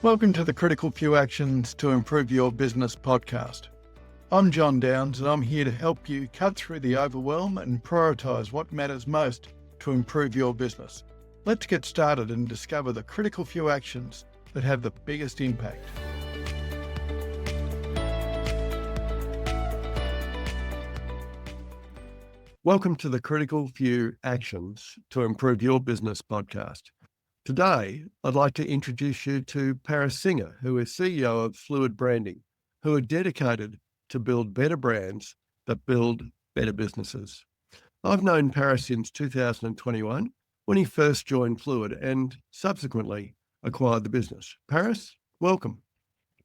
Welcome to the Critical Few Actions to Improve Your Business podcast. I'm John Downs and I'm here to help you cut through the overwhelm and prioritise what matters most to improve your business. Let's get started and discover the critical few actions that have the biggest impact. Welcome to the Critical Few Actions to Improve Your Business podcast. Today, I'd like to introduce you to Paris Singer, who is CEO of Fluid Branding, who are dedicated to build better brands that build better businesses. I've known Paris since 2021 when he first joined Fluid and subsequently acquired the business. Paris, welcome.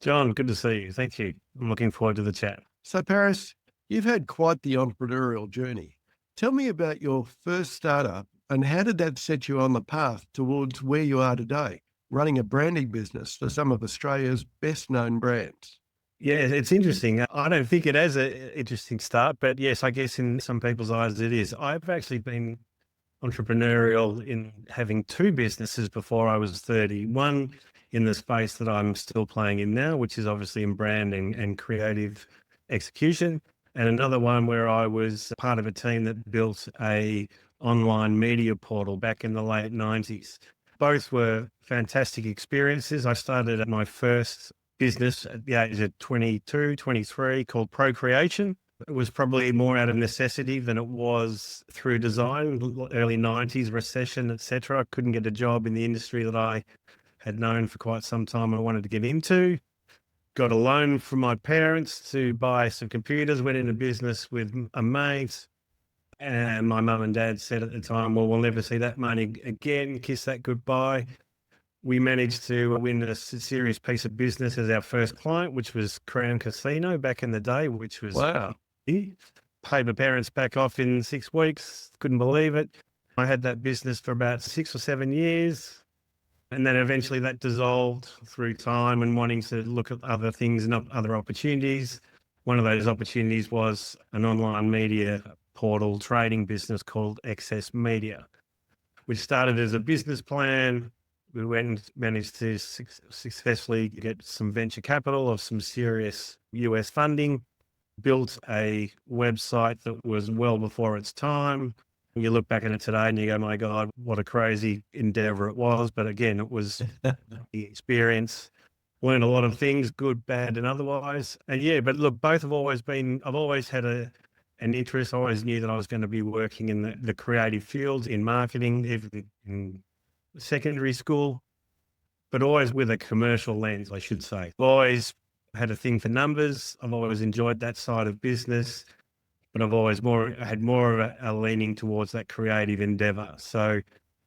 John, good to see you. Thank you. I'm looking forward to the chat. So Paris, you've had quite the entrepreneurial journey. Tell me about your first startup and how did that set you on the path towards where you are today, running a branding business for some of Australia's best known brands? Yeah, it's interesting. I don't think it has an interesting start, but yes, I guess in some people's eyes it is. I've actually been entrepreneurial in having two businesses before I was 30. One in the space that I'm still playing in now, which is obviously in branding and creative execution. And another one where I was part of a team that built a online media portal back in the late 90s. Both were fantastic experiences. I started at my first business at the age of 22, 23 called Procreation. It was probably more out of necessity than it was through design, early 90s recession, etc. I couldn't get a job in the industry that I had known for quite some time and I wanted to get into. Got a loan from my parents to buy some computers, went into business with a mate. And my mum and dad said at the time, well, we'll never see that money again, kiss that goodbye. We managed to win a serious piece of business as our first client, which was Crown Casino back in the day, which was Wow. Paid my parents back off in 6 weeks. Couldn't believe it. I had that business for about 6 or 7 years. And then eventually that dissolved through time and wanting to look at other things and other opportunities. One of those opportunities was an online media portal trading business called Excess Media, which started as a business plan. We managed to successfully get some venture capital of some serious US funding, built a website that was well before its time. You look back at it today and you go, my God, what a crazy endeavor it was. But again, it was the experience. Learned a lot of things, good, bad, and otherwise. And yeah, but look, both have always been, I've always had an interest. I always knew that I was going to be working in the creative fields, in marketing, even in secondary school, but always with a commercial lens, I should say. I've always had a thing for numbers. I've always enjoyed that side of business, but I've always had more of a leaning towards that creative endeavor. So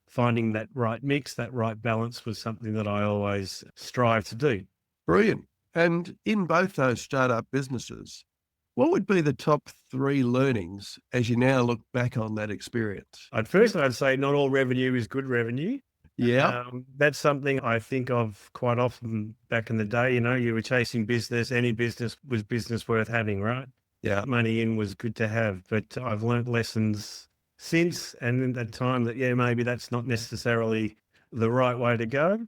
finding that right mix, that right balance was something that I always strive to do. Brilliant. And in both those startup businesses, what would be the top 3 learnings as you now look back on that experience? I'd say not all revenue is good revenue. Yeah. That's something I think of quite often back in the day. You know, you were chasing business. Any business was business worth having, right? Yeah. Money in was good to have, but I've learnt lessons since and in that time that, yeah, maybe that's not necessarily the right way to go.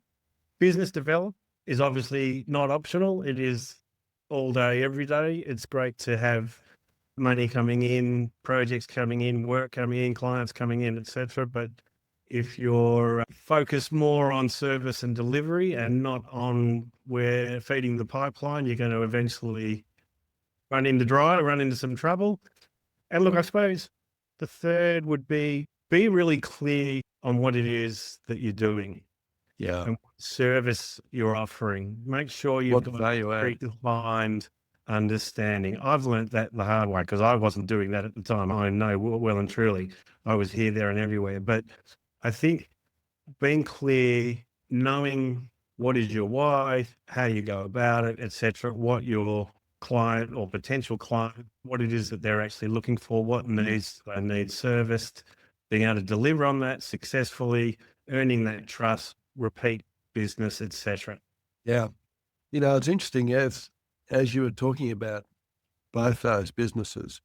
Business develop is obviously not optional. It is all day, every day. It's great to have money coming in, projects coming in, work coming in, clients coming in, etc. But if you're focused more on service and delivery and not on where feeding the pipeline, you're going to eventually run into some trouble. And look, I suppose the third would be really clear on what it is that you're doing. Yeah. And what service you're offering. Make sure you've got value a add. predefined understanding. I've learned that the hard way because I wasn't doing that at the time. I know well and truly I was here, there and everywhere. But I think being clear, knowing what is your why, how you go about it, etc., what your client or potential client, what it is that they're actually looking for, what needs they need serviced, being able to deliver on that successfully, earning that trust, repeat business, etc. Yeah. You know, it's interesting as you were talking about both those businesses,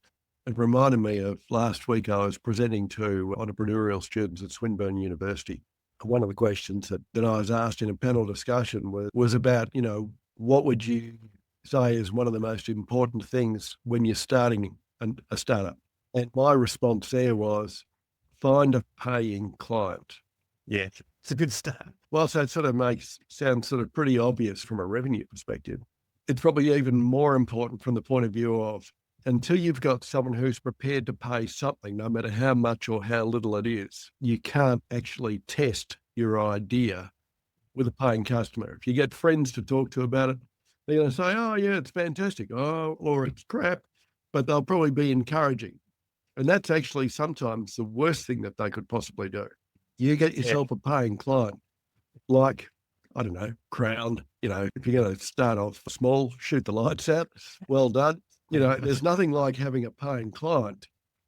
it reminded me of last week I was presenting to entrepreneurial students at Swinburne University. one of the questions that I was asked in a panel discussion was about, what would you say is one of the most important things when you're starting a startup? And my response there was find a paying client. Yeah, it's a good start. Whilst that sort of sounds sort of pretty obvious from a revenue perspective, it's probably even more important from the point of view of until you've got someone who's prepared to pay something, no matter how much or how little it is, you can't actually test your idea with a paying customer. If you get friends to talk to about it, they're going to say, oh, yeah, it's fantastic, or it's crap, but they'll probably be encouraging. And that's actually sometimes the worst thing that they could possibly do. You get yourself a paying client, like, I don't know, Crown, if you're going to start off small, shoot the lights out, well done. There's nothing like having a paying client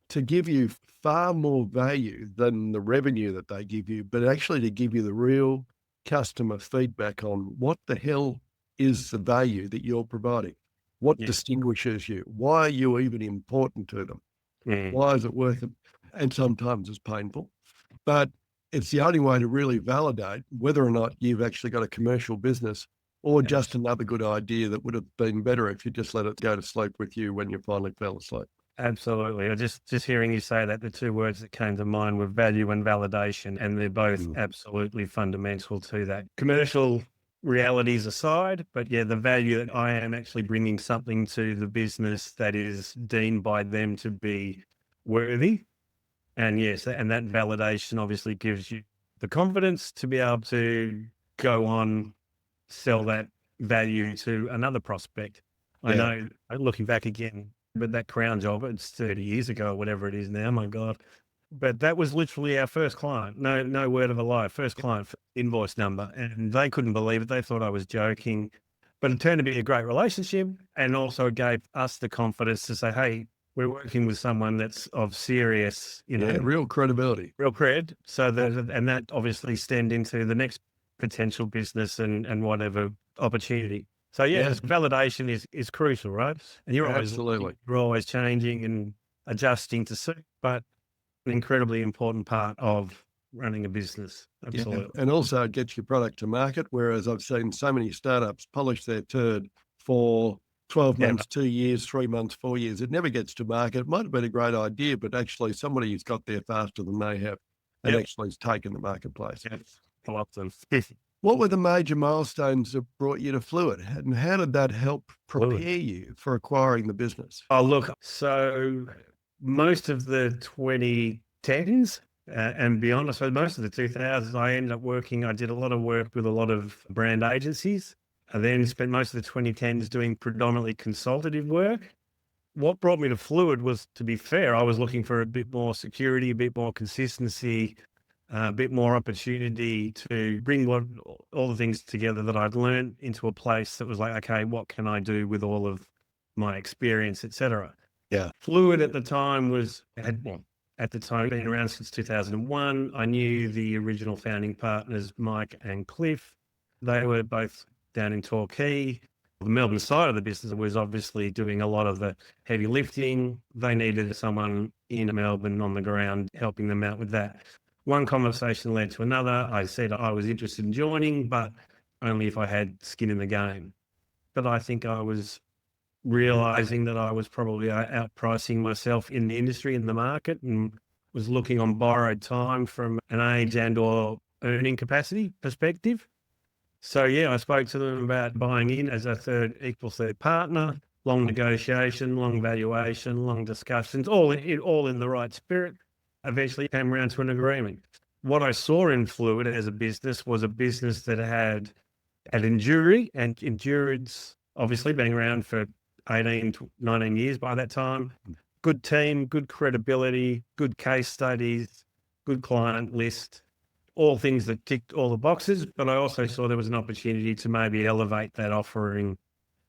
to give you far more value than the revenue that they give you, but actually to give you the real customer feedback on what the hell is the value that you're providing? What distinguishes you? Why are you even important to them? Why is it worth it? And sometimes it's painful, but it's the only way to really validate whether or not you've actually got a commercial business or just another good idea that would have been better if you just let it go to sleep with you when you finally fell asleep. Absolutely. I just hearing you say that, the two words that came to mind were value and validation, and they're both absolutely fundamental to that. Commercial realities aside, but yeah, the value that I am actually bringing something to the business that is deemed by them to be worthy. And yes, and that validation obviously gives you the confidence to be able to go on, sell that value to another prospect. I know, looking back again, but that Crown job, it's 30 years ago or whatever it is now, my God. But that was literally our first client. No word of a lie. First client, invoice number. And they couldn't believe it. They thought I was joking. But it turned to be a great relationship, and also gave us the confidence to say, hey, we're working with someone that's of serious, real credibility. real cred. So that obviously stemmed into the next potential business and whatever opportunity. So validation is crucial, right? And Absolutely. you're always changing and adjusting to suit, but an incredibly important part of running a business. Absolutely. Yeah. And also it gets your product to market, whereas I've seen so many startups polish their turd for 12 months, 2 years, 3 months, 4 years. It never gets to market. It might have been a great idea, but actually somebody has got there faster than they have and actually has taken the marketplace. I love them. What were the major milestones that brought you to Fluid, and how did that help prepare you for acquiring the business? Oh, look, so most of the 2010s and beyond, so most of the 2000s, I did a lot of work with a lot of brand agencies. I then spent most of the 2010s doing predominantly consultative work. What brought me to Fluid was, to be fair, I was looking for a bit more security, a bit more consistency, a bit more opportunity to bring all the things together that I'd learned into a place that was like, okay, what can I do with all of my experience, etc. Yeah. Fluid at the time been around since 2001. I knew the original founding partners, Mike and Cliff. They were both down in Torquay. The Melbourne side of the business was obviously doing a lot of the heavy lifting. They needed someone in Melbourne on the ground helping them out with that. One conversation led to another. I said I was interested in joining, but only if I had skin in the game. But I think I was realizing that I was probably outpricing myself in the industry, in the market, and was looking on borrowed time from an age and or earning capacity perspective. So I spoke to them about buying in as a equal third partner. Long negotiation, long valuation, long discussions, all in the right spirit. Eventually came around to an agreement. What I saw in Fluid as a business was a business that had endurance, obviously being around for 18 to 19 years by that time. Good team, good credibility, good case studies, good client list, all things that ticked all the boxes. But I also saw there was an opportunity to maybe elevate that offering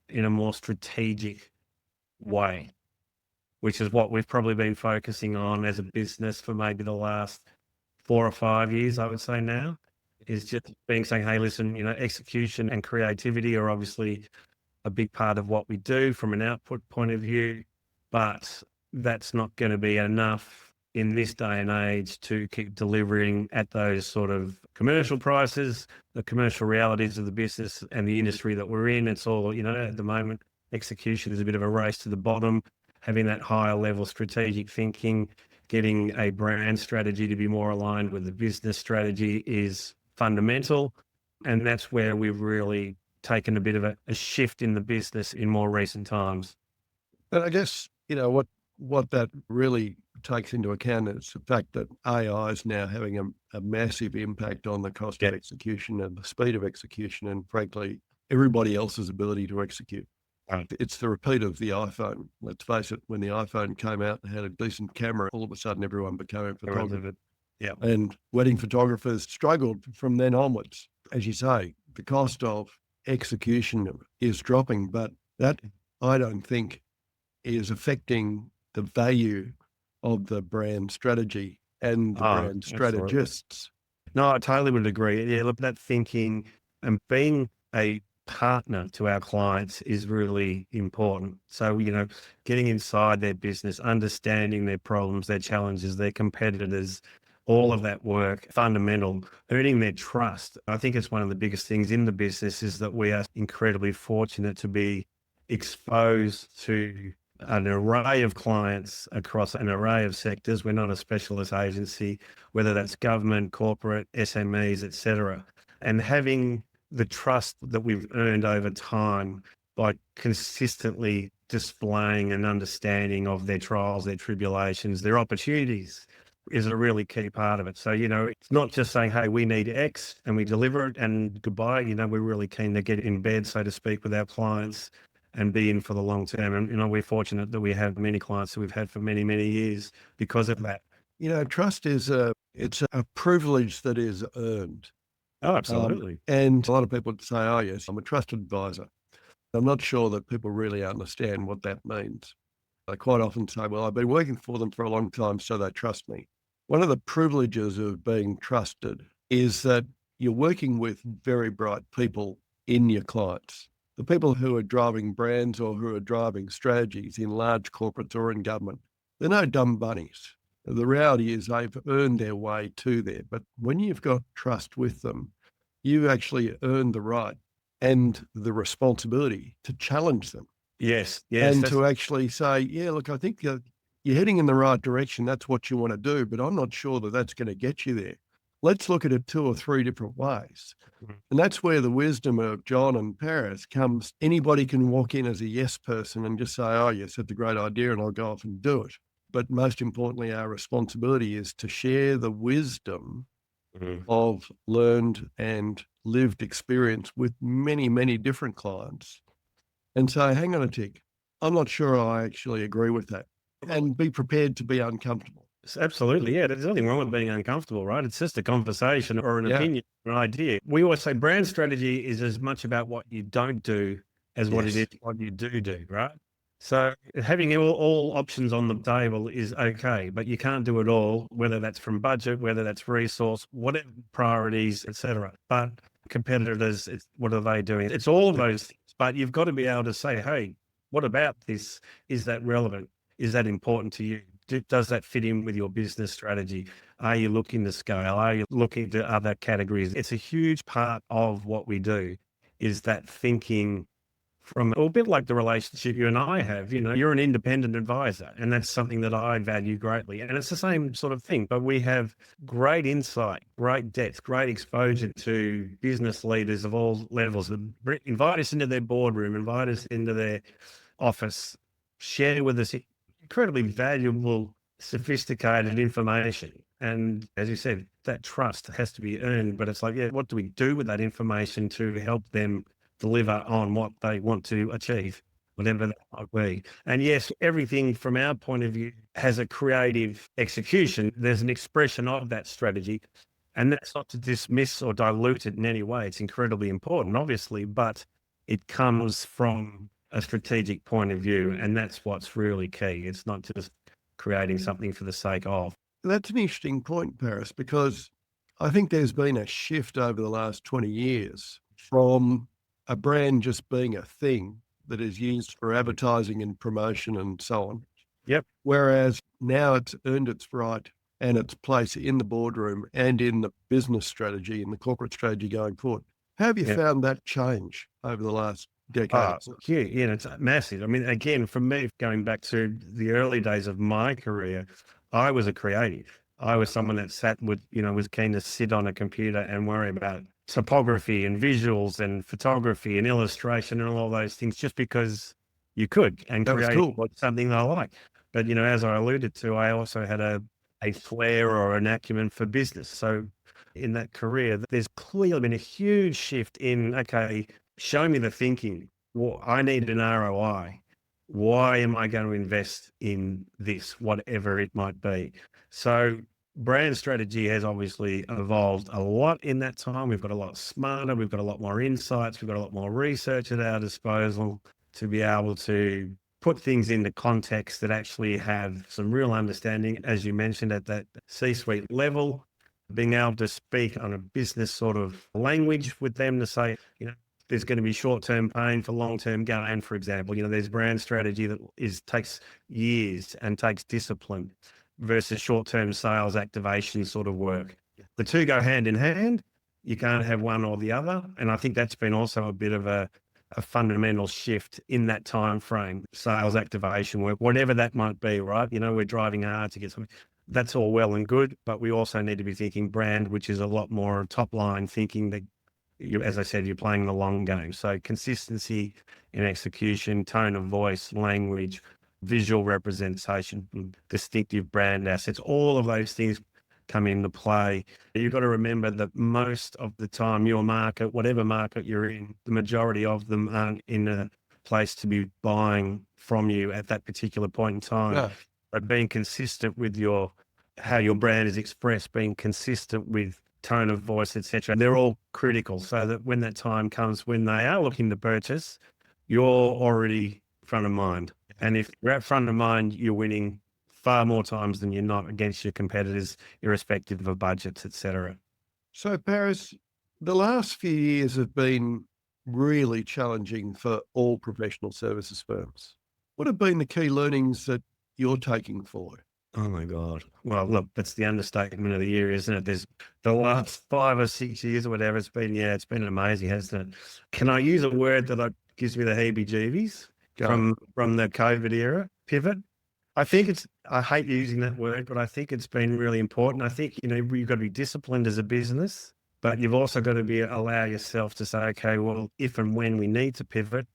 in a more strategic way, which is what we've probably been focusing on as a business for maybe the last 4 or 5 years, I would say now, is just saying, hey, listen, execution and creativity are obviously a big part of what we do from an output point of view, but that's not going to be enough in this day and age to keep delivering at those sort of commercial prices, the commercial realities of the business and the industry that we're in. It's all, at the moment, execution is a bit of a race to the bottom. Having that higher level strategic thinking, getting a brand strategy to be more aligned with the business strategy is fundamental. And that's where we've really taken a bit of a shift in the business in more recent times. And I guess, what that really takes into account is the fact that AI is now having a massive impact on the cost of execution and the speed of execution and, frankly, everybody else's ability to execute. Right. It's the repeat of the iPhone. Let's face it, when the iPhone came out and had a decent camera, all of a sudden everyone became a photographer. Yeah. And wedding photographers struggled from then onwards. As you say, the cost of execution is dropping, but that, I don't think, is affecting the value of the brand strategy and the brand strategists. No, I totally would agree. Yeah, look, that thinking and being a partner to our clients is really important. So, getting inside their business, understanding their problems, their challenges, their competitors, all of that work, fundamental, earning their trust. I think it's one of the biggest things in the business is that we are incredibly fortunate to be exposed to an array of clients across an array of sectors. We're not a specialist agency, whether that's government, corporate, SMEs, etc. And having the trust that we've earned over time by consistently displaying an understanding of their trials, their tribulations, their opportunities is a really key part of it. So, it's not just saying, hey, we need X and we deliver it and goodbye. We're really keen to get in bed, so to speak, with our clients and be in for the long term. And, we're fortunate that we have many clients that we've had for many, many years because of that. Trust it's a privilege that is earned. Oh, absolutely. And a lot of people say, oh, yes, I'm a trusted advisor. I'm not sure that people really understand what that means. They quite often say, well, I've been working for them for a long time, so they trust me. One of the privileges of being trusted is that you're working with very bright people in your clients. The people who are driving brands or who are driving strategies in large corporates or in government, they're no dumb bunnies. The reality is they've earned their way to there. But when you've got trust with them, you actually earn the right and the responsibility to challenge them. Yes. And to actually say, yeah, look, I think you're heading in the right direction. That's what you want to do, but I'm not sure that that's going to get you there. Let's look at it 2 or 3 different ways. And that's where the wisdom of John and Paris comes. Anybody can walk in as a yes person and just say, oh, yes, that's a great idea, and I'll go off and do it. But most importantly, our responsibility is to share the wisdom of learned and lived experience with many, many different clients and say, hang on a tick, I'm not sure I actually agree with that, and be prepared to be uncomfortable. Absolutely. Yeah. There's nothing wrong with being uncomfortable, right? It's just a conversation or an opinion, or an idea. We always say brand strategy is as much about what you don't do as what it is, what you do, right? So having all options on the table is okay, but you can't do it all, whether that's from budget, whether that's resource, whatever priorities, etc. But competitors, what are they doing? It's all of those things, but you've got to be able to say, hey, what about this? Is that relevant? Is that important to you? Does that fit in with your business strategy? Are you looking to scale? Are you looking to other categories? It's a huge part of what we do is that thinking from a bit like the relationship you and I have. You're an independent advisor, and that's something that I value greatly. And it's the same sort of thing, but we have great insight, great depth, great exposure to business leaders of all levels. Invite us into their boardroom, invite us into their office, share with us incredibly valuable, sophisticated information. And as you said, that trust has to be earned, but it's like, what do we do with that information to help them deliver on what they want to achieve, whatever that might be? And yes, everything from our point of view has a creative execution. There's an expression of that strategy, and that's not to dismiss or dilute it in any way. It's incredibly important, obviously, but it comes from a strategic point of view, and that's what's really key. It's not just creating something for the sake of. That's an interesting point, Paris, because I think there's been a shift over the last 20 years from a brand just being a thing that is used for advertising and promotion and so on, Yep. Whereas now it's earned its right and its place in the boardroom and in the business strategy and the corporate strategy going forward. How have you Yep. found that change over the last decade? It's massive. I mean, again, for me, going back to the early days of my career, I was a creative. I was someone that was keen to sit on a computer and worry about topography and visuals and photography and illustration and all those things just because you could, and That was creating cool. was something I like. But, as I alluded to, I also had a flair or an acumen for business. So in that career, there's clearly been a huge shift in, okay, show me the thinking. Well, I need an ROI. Why am I going to invest in this, whatever it might be? So brand strategy has obviously evolved a lot in that time. We've got a lot smarter. We've got a lot more insights. We've got a lot more research at our disposal to be able to put things into context that actually have some real understanding, as you mentioned, at that C-suite level, being able to speak on a business sort of language with them to say, there's going to be short-term pain for long-term gain, for example. There's brand strategy that takes years and takes discipline versus short-term sales activation sort of work. The two go hand in hand. You can't have one or the other. And I think that's been also a bit of a fundamental shift in that time frame. Sales activation work, whatever that might be, right? We're driving hard to get something. That's all well and good, but we also need to be thinking brand, which is a lot more top-line thinking that, as I said, you're playing the long game. So consistency in execution, tone of voice, language, visual representation, distinctive brand assets, all of those things come into play. You've got to remember that most of the time your market, whatever market you're in, the majority of them aren't in a place to be buying from you at that particular point in time. Yeah. But being consistent with how your brand is expressed, being consistent with tone of voice, etc. They're all critical so that when that time comes, when they are looking to purchase, you're already front of mind. And if you're at front of mind, you're winning far more times than you're not against your competitors, irrespective of budgets, etc. So, Paris, the last few years have been really challenging for all professional services firms. What have been the key learnings that you're taking forward? Oh my God. Well, look, that's the understatement of the year, isn't it? There's the last 5 or 6 years or whatever it's been. Yeah, it's been amazing, hasn't it? Can I use a word that gives me the heebie-jeebies from the COVID era? Pivot. I hate using that word, but I think it's been really important. I think, you've got to be disciplined as a business, but you've also got to allow yourself to say, okay, well, if and when we need to pivot,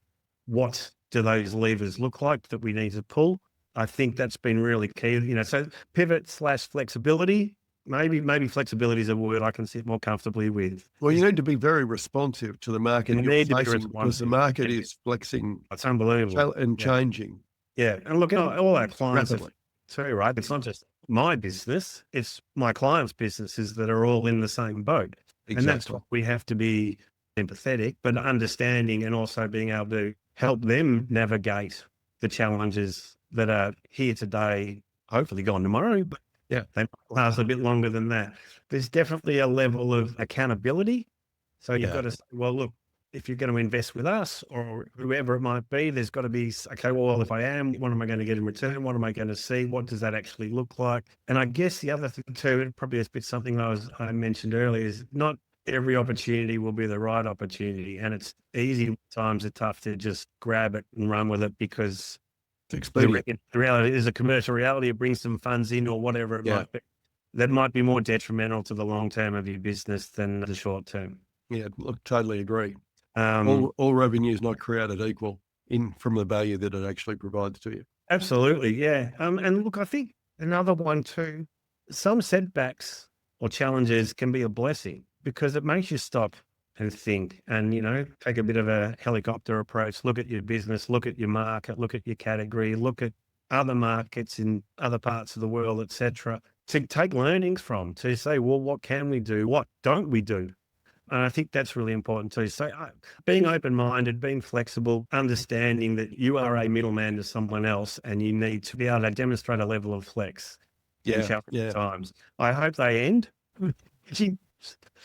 what do those levers look like that we need to pull? I think that's been really key, so pivot/flexibility, maybe flexibility is a word I can sit more comfortably with. Well, you need to be very responsive to the market you're facing because the market is flexing. It's unbelievable. And changing. Yeah. And look, all our clients rapidly. too, right? It's not just my business, it's my clients' businesses that are all in the same boat. Exactly. And that's what we have to be empathetic, but understanding and also being able to help them navigate the challenges that are here today, hopefully gone tomorrow, but yeah, they might last a bit longer than that. There's definitely a level of accountability. So you've got to say, well, look, if you're going to invest with us or whoever it might be, there's got to be, okay, well, if I am, what am I going to get in return? What am I going to see? What does that actually look like? And I guess the other thing too, and probably it's a bit something I mentioned earlier, is not every opportunity will be the right opportunity. And it's easy times are tough to just grab it and run with it because the reality is a commercial reality. It brings some funds in or whatever it might be. That might be more detrimental to the long term of your business than the short term. Yeah, look, totally agree. All revenue is not created equal from the value that it actually provides to you. Absolutely, yeah. And look, I think another one too, some setbacks or challenges can be a blessing because it makes you stop and think and, take a bit of a helicopter approach, look at your business, look at your market, look at your category, look at other markets in other parts of the world, etc., to take learnings from, to say, well, what can we do? What don't we do? And I think that's really important too. So being open-minded, being flexible, understanding that you are a middleman to someone else and you need to be able to demonstrate a level of flex in challenging times. I hope they end.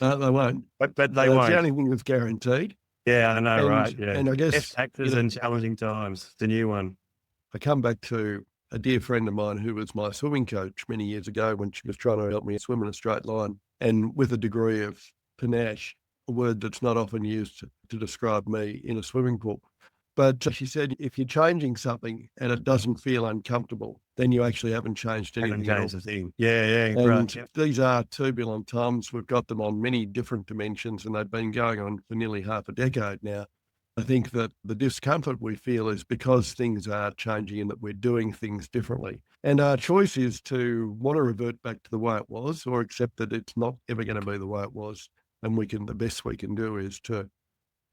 No, they won't. But they won't. It's the only thing that's guaranteed. Yeah, I know, right? Yeah. And I guess factors and challenging times, the new one. I come back to a dear friend of mine who was my swimming coach many years ago when she was trying to help me swim in a straight line, and with a degree of panache, a word that's not often used to describe me in a swimming pool. But she said, if you're changing something and it doesn't feel uncomfortable, then you actually haven't changed Haven't anything at all. changed the thing. Yeah, right. And Yep. these are turbulent times. We've got them on many different dimensions, and they've been going on for nearly half a decade now. I think that the discomfort we feel is because things are changing and that we're doing things differently. And our choice is to want to revert back to the way it was, or accept that it's not ever going to be the way it was. And the best we can do is to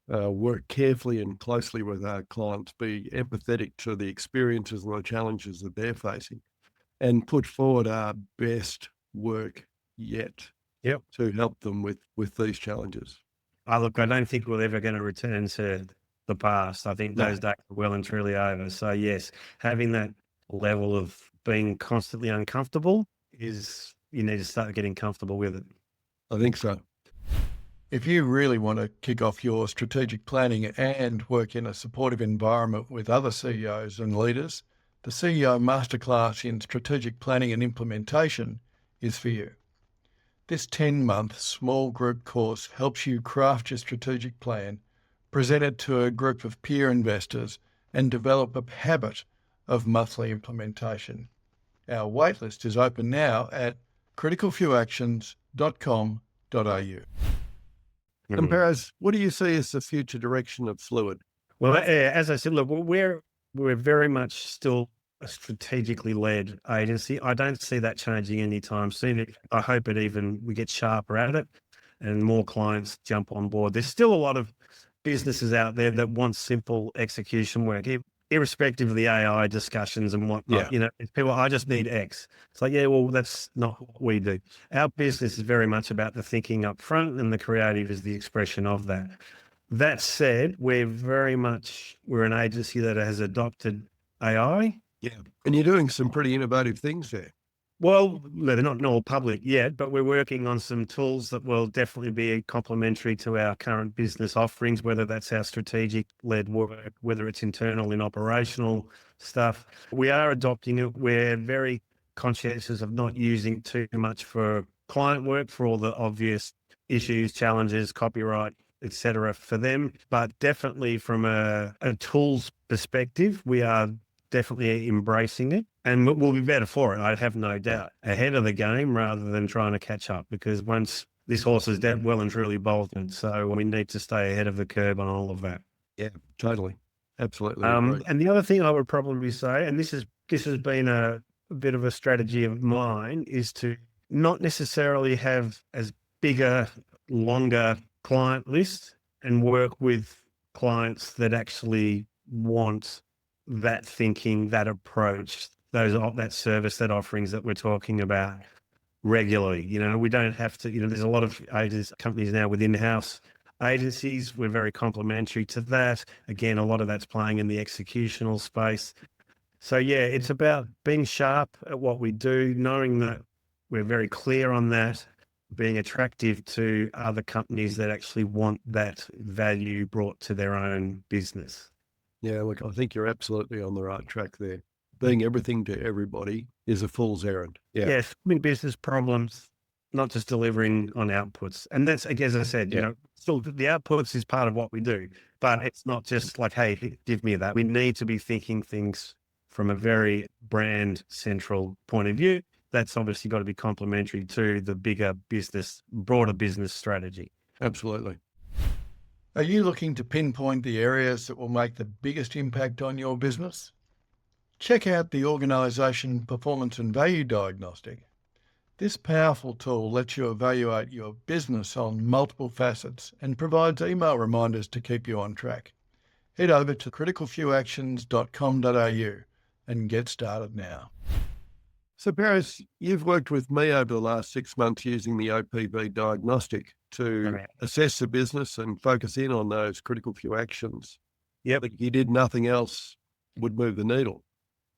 work carefully and closely with our clients, be empathetic to the experiences and the challenges that they're facing, and put forward our best work yet Yep. to help them with these challenges. Look, I don't think we're ever going to return to the past. I think No. those days are well and truly over. So yes, having that level of being constantly uncomfortable is, you need to start getting comfortable with it. I think so. If you really want to kick off your strategic planning and work in a supportive environment with other CEOs and leaders, the CEO Masterclass in Strategic Planning and Implementation is for you. This 10-month small group course helps you craft your strategic plan, present it to a group of peer investors, and develop a habit of monthly implementation. Our waitlist is open now at criticalfewactions.com.au. And Paris, what do you see as the future direction of Fluid? Well, as I said, look, we're very much still a strategically led agency. I don't see that changing anytime soon. I hope we get sharper at it and more clients jump on board. There's still a lot of businesses out there that want simple execution work, irrespective of the AI discussions and whatnot. Yeah. It's people, I just need X. It's like, yeah, well, that's not what we do. Our business is very much about the thinking up front, and the creative is the expression of that. That said, we're an agency that has adopted AI. Yeah. And you're doing some pretty innovative things there. Well, they're not all public yet, but we're working on some tools that will definitely be complementary to our current business offerings, whether that's our strategic-led work, whether it's internal and operational stuff. We are adopting it. We're very conscientious of not using too much for client work for all the obvious issues, challenges, copyright, etc. for them. But definitely from a tools perspective, we are definitely embracing it, and we'll be better for it. I have no doubt, ahead of the game rather than trying to catch up, because once this horse is well and truly bolted, so we need to stay ahead of the curve on all of that. Yeah, totally. Absolutely. Agree. And the other thing I would probably say, and this has been a bit of a strategy of mine, is to not necessarily have as bigger, longer client list, and work with clients that actually want that thinking, that approach, that service, that offerings that we're talking about regularly. We don't have to, there's a lot of companies now with in-house agencies. We're very complementary to that. Again, a lot of that's playing in the executional space. So yeah, it's about being sharp at what we do, knowing that we're very clear on that, being attractive to other companies that actually want that value brought to their own business. Yeah, look, I think you're absolutely on the right track there. Being everything to everybody is a fool's errand. Yeah. Yes, business problems, not just delivering on outputs. And that's, as I said, still the outputs is part of what we do, but it's not just like, hey, give me that. We need to be thinking things from a very brand central point of view. That's obviously got to be complementary to the broader business strategy. Absolutely. Are you looking to pinpoint the areas that will make the biggest impact on your business? Check out the Organisation Performance and Value Diagnostic. This powerful tool lets you evaluate your business on multiple facets and provides email reminders to keep you on track. Head over to criticalfewactions.com.au and get started now. So Paris, you've worked with me over the last 6 months using the OPV diagnostic to assess the business and focus in on those critical few actions. Yep. If you did nothing else, would move the needle.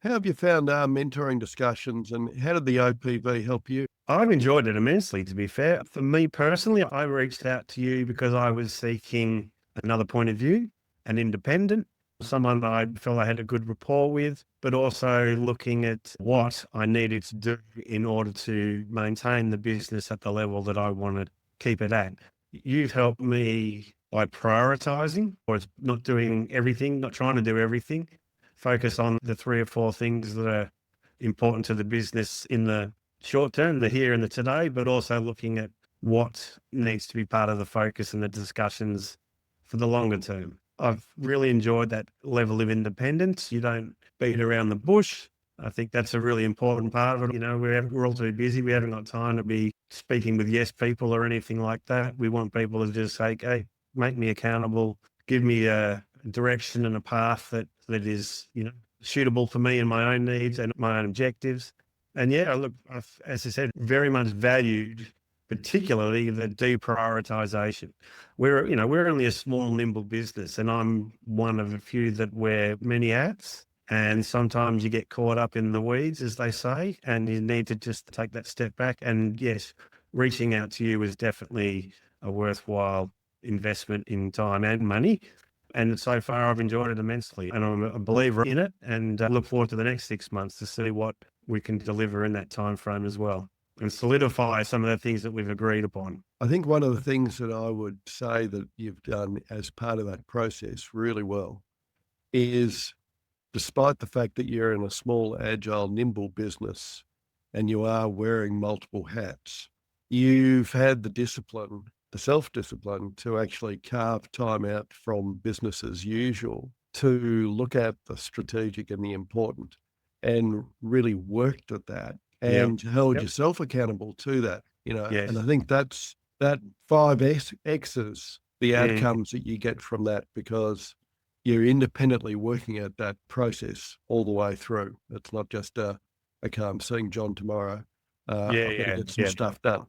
How have you found our mentoring discussions, and how did the OPV help you? I've enjoyed it immensely, to be fair. For me personally, I reached out to you because I was seeking another point of view, an independent, someone that I felt I had a good rapport with, but also looking at what I needed to do in order to maintain the business at the level that I want to keep it at. You've helped me by prioritizing, or it's not doing everything, not trying to do everything, focus on the 3 or 4 things that are important to the business in the short term, the here and the today, but also looking at what needs to be part of the focus and the discussions for the longer term. I've really enjoyed that level of independence. You don't beat around the bush. I think that's a really important part of it. We're all too busy. We haven't got time to be speaking with yes people or anything like that. We want people to just say, hey, make me accountable, give me a direction and a path that is, suitable for me and my own needs and my own objectives. And yeah, look, as I said, very much valued, particularly the deprioritization. We're only a small, nimble business, and I'm one of a few that wear many hats. And sometimes you get caught up in the weeds, as they say, and you need to just take that step back. And yes, reaching out to you is definitely a worthwhile investment in time and money. And so far, I've enjoyed it immensely, and I'm a believer in it, and look forward to the next 6 months to see what we can deliver in that time frame as well, and solidify some of the things that we've agreed upon. I think one of the things that I would say that you've done as part of that process really well is, despite the fact that you're in a small, agile, nimble business and you are wearing multiple hats, you've had the discipline, the self-discipline to actually carve time out from business as usual to look at the strategic and the important, and really worked at that and held Yep. yourself accountable to that, Yes. and I think that's that 5X's the Mm. outcomes that you get from that, because you're independently working at that process all the way through. It's not just, okay, I'm seeing John tomorrow. Yeah, I've got to yeah, get some yeah. stuff done.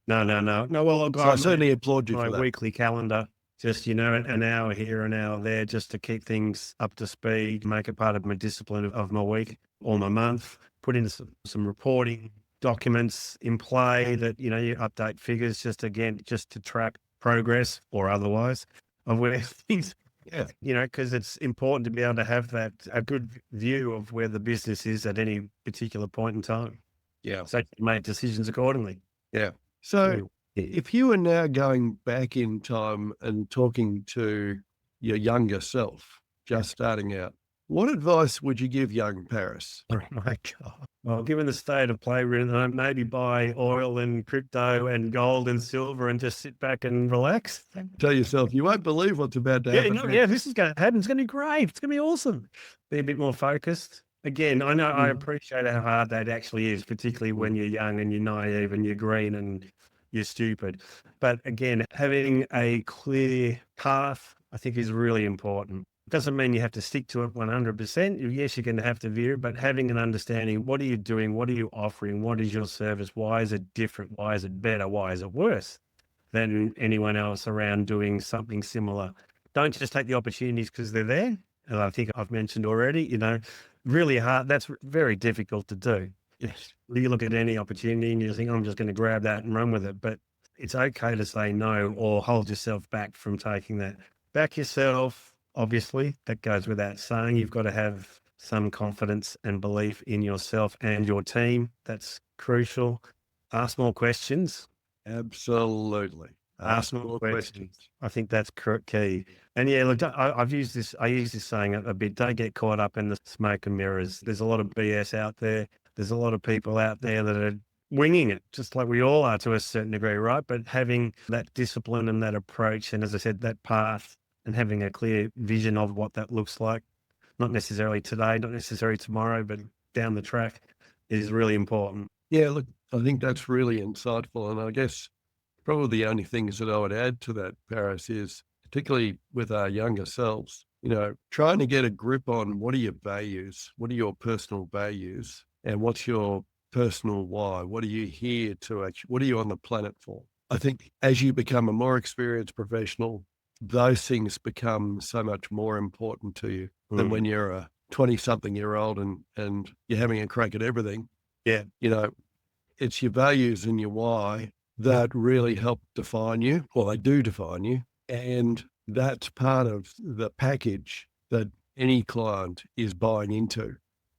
No, no, no. No, well, I've So I got certainly applaud you my for that. weekly calendar, just, an hour here, an hour there, just to keep things up to speed, make it part of my discipline of my week or my month, put in some reporting documents in play that, you update figures just to track progress or otherwise of where things, Yeah. because it's important to be able to have a good view of where the business is at any particular point in time. Yeah. So you can make decisions accordingly. Yeah. So Yeah. if you were now going back in time and talking to your younger self, just starting out, what advice would you give young Paris? Oh my God. Well, given the state of play we're in, maybe buy oil and crypto and gold and silver and just sit back and relax. Tell yourself, you won't believe what's about to Yeah, happen no, next. yeah, this is going to happen. It's going to be great. It's going to be awesome. Be a bit more focused. Again, I know I appreciate how hard that actually is, particularly when you're young and you're naive and you're green and you're stupid. But again, having a clear path, I think, is really important. Doesn't mean you have to stick to it 100%. Yes, you're going to have to veer, but having an understanding, what are you doing? What are you offering? What is your service? Why is it different? Why is it better? Why is it worse than anyone else around doing something similar? Don't just take the opportunities because they're there. And I think I've mentioned already, really hard. That's very difficult to do. Yes. You look at any opportunity and you think, I'm just going to grab that and run with it. But it's okay to say no or hold yourself back from taking that. Back yourself, obviously, that goes without saying. You've got to have some confidence and belief in yourself and your team. That's crucial. Ask more questions. Absolutely. Ask more questions. I think that's key. And yeah, look, I use this saying a bit. Don't get caught up in the smoke and mirrors. There's a lot of BS out there. There's a lot of people out there that are winging it, just like we all are to a certain degree, right? But having that discipline and that approach, and as I said, that path, and having a clear vision of what that looks like, not necessarily today, not necessarily tomorrow, but down the track, is really important. Yeah, look, I think that's really insightful. And I guess probably the only things that I would add to that, Paris, is particularly with our younger selves, trying to get a grip on what are your values, what are your personal values, and what's your personal why? What are you here to actually, what are you on the planet for? I think as you become a more experienced professional, those things become so much more important to you than when you're a 20-something-year-old and you're having a crack at everything. Yeah. It's your values and your why that really help define you. Well, they do define you. And that's part of the package that any client is buying into.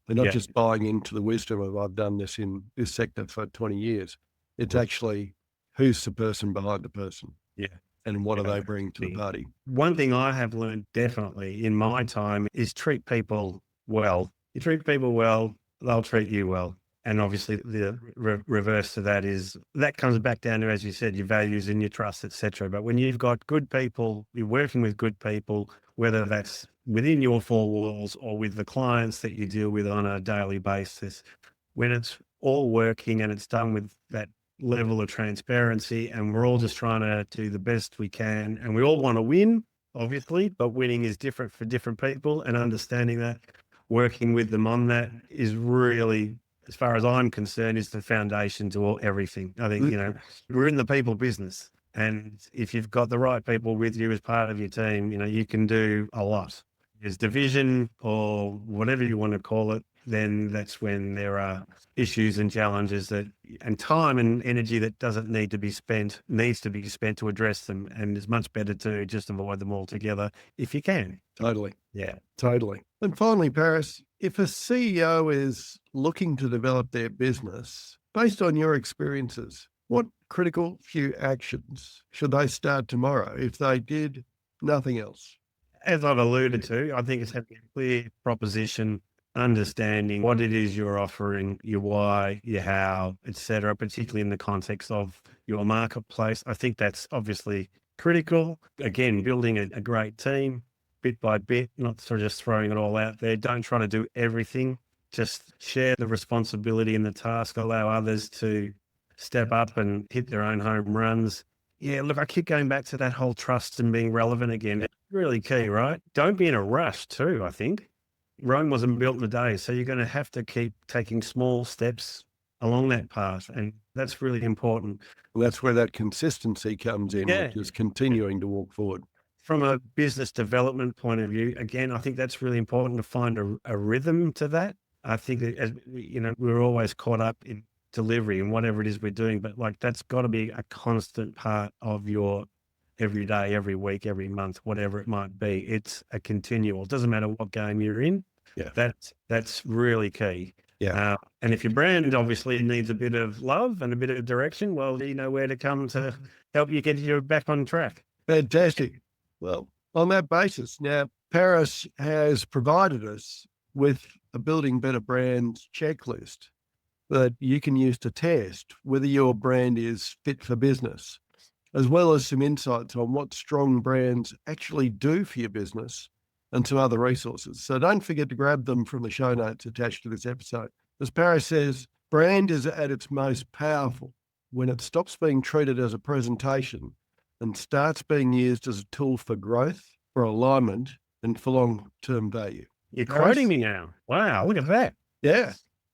They're not Yeah. just buying into the wisdom of I've done this in this sector for 20 years. It's actually who's the person behind the person Yeah. and what do Yeah. they bring to the party. One thing I have learned definitely in my time is treat people well. You treat people well, they'll treat you well. And obviously the reverse to that is that comes back down to, as you said, your values and your trust, etc. But when you've got good people, you're working with good people, whether that's within your four walls or with the clients that you deal with on a daily basis, when it's all working and it's done with that level of transparency and we're all just trying to do the best we can and we all want to win, obviously, but winning is different for different people, and understanding that, working with them on that is really, as far as I'm concerned, is the foundation to everything. I think, we're in the people business, and if you've got the right people with you as part of your team, you can do a lot. There's division or whatever you want to call it, then that's when there are issues and challenges and time and energy that doesn't need to be spent, needs to be spent to address them. And it's much better to just avoid them altogether if you can. Totally. Yeah. Totally. And finally, Paris, if a CEO is looking to develop their business, based on your experiences, what critical few actions should they start tomorrow if they did nothing else? As I've alluded to, I think it's having a clear proposition, understanding what it is you're offering, your why, your how, etc., particularly in the context of your marketplace. I think that's obviously critical. Again, building a great team bit by bit, not sort of just throwing it all out there. Don't try to do everything. Just share the responsibility and the task, allow others to step up and hit their own home runs. Yeah, look, I keep going back to that whole trust and being relevant again. It's really key, right? Don't be in a rush too, I think. Rome wasn't built in a day, so you're going to have to keep taking small steps along that path, and that's really important. Well, that's where that consistency comes in, Yeah. which is continuing to walk forward. From a business development point of view, again, I think that's really important to find a rhythm to that. I think that, as we're always caught up in delivery and whatever it is we're doing, but like that's got to be a constant part of your every day, every week, every month, whatever it might be. It's a continual. It doesn't matter what game you're in. Yeah. That's really key. Yeah. And if your brand obviously needs a bit of love and a bit of direction, well, you know where to come to help you get you back on track. Fantastic. Well, on that basis, now Paris has provided us with a Building Better Brands checklist that you can use to test whether your brand is fit for business, as well as some insights on what strong brands actually do for your business and some other resources. So don't forget to grab them from the show notes attached to this episode. As Paris says, brand is at its most powerful when it stops being treated as a presentation and starts being used as a tool for growth, for alignment, and for long-term value. You're Paris? quoting me now. Wow, look at that. Yeah.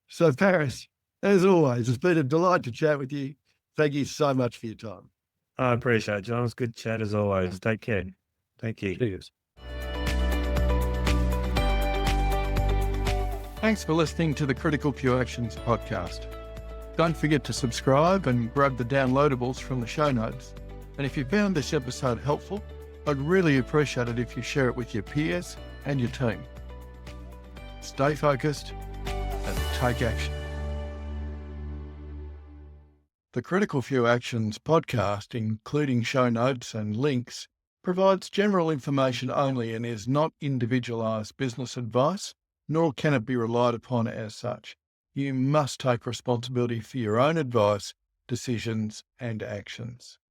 So Paris, as always, it's been a delight to chat with you. Thank you so much for your time. I appreciate it, John. It's good chat as always. Take care. Thank you. Cheers. Thanks for listening to the Critical Few Actions podcast. Don't forget to subscribe and grab the downloadables from the show notes. And if you found this episode helpful, I'd really appreciate it if you share it with your peers and your team. Stay focused and take action. The Critical Few Actions podcast, including show notes and links, provides general information only and is not individualised business advice, nor can it be relied upon as such. You must take responsibility for your own advice, decisions, and actions.